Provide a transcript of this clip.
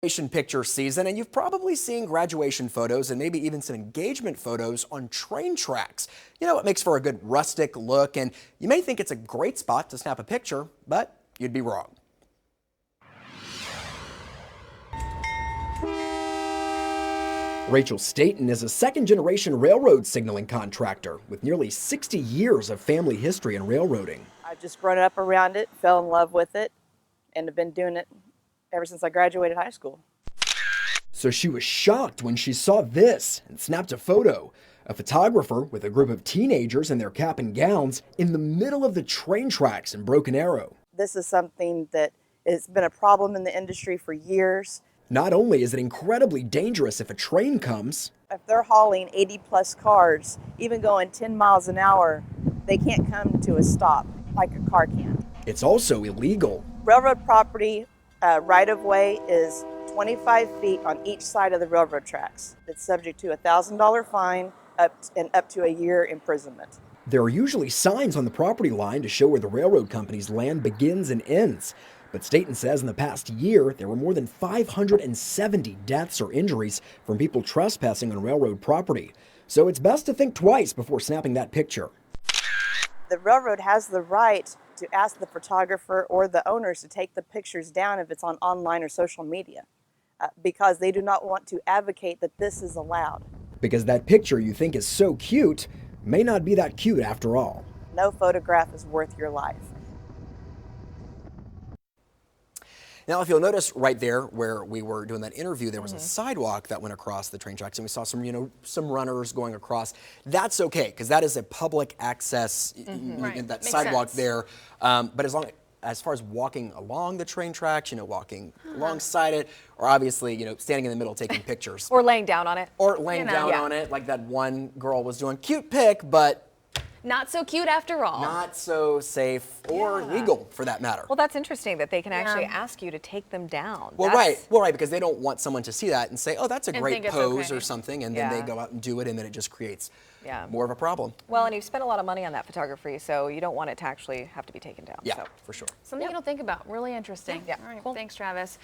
Graduation picture season, and you've probably seen graduation photos and maybe even some engagement photos on train tracks. You know, it makes for a good rustic look, and you may think it's a great spot to snap a picture, but you'd be wrong. Rachel Staten is a second-generation railroad signaling contractor with nearly 60 years of family history in railroading. I've just grown up around it, fell in love with it, and have been doing it ever since I graduated high school. So she was shocked when she saw this and snapped a photo. A photographer with a group of teenagers in their cap and gowns in the middle of the train tracks in Broken Arrow. This is something that has been a problem in the industry for years. Not only is it incredibly dangerous if a train comes, If they're hauling 80 plus cars, even going 10 miles an hour, they can't come to a stop like a car can. it's also illegal. Railroad property right-of-way is 25 feet on each side of the railroad tracks. It's subject to a $1,000 fine and up to a year imprisonment. There are usually signs on the property line to show where the railroad company's land begins and ends. But Staten says in the past year, there were more than 570 deaths or injuries from people trespassing on railroad property. So it's best to think twice before snapping that picture. The railroad has the right to ask the photographer or the owners to take the pictures down if it's on online or social media, because they do not want to advocate that this is allowed. Because that picture you think is so cute may not be that cute after all. No photograph is worth your life. Now, if you'll notice right there where we were doing that interview, there was a sidewalk that went across the train tracks, and we saw some runners going across. That's okay, because that is a public access, Right. that Makes sidewalk sense. there. But as far as walking along the train tracks, walking alongside it, or obviously, standing in the middle taking pictures. Or laying down on it. Or laying down Yeah. on it, like that one girl was doing. Cute pic, but Not so cute after all. not so safe or legal for that matter. Well, that's interesting that they can actually ask you to take them down. Well, right, because they don't want someone to see that and say, oh, that's a And great think it's pose okay. or something, and then they Yeah. go out and do it, and then it just creates Yeah. more of a problem. Well, and you've spent a lot of money on that photography, so you don't want it to actually have to be taken down. Yeah, so. for sure. Something you don't think about. Really interesting. Yeah. All right. Cool. Thanks, Travis.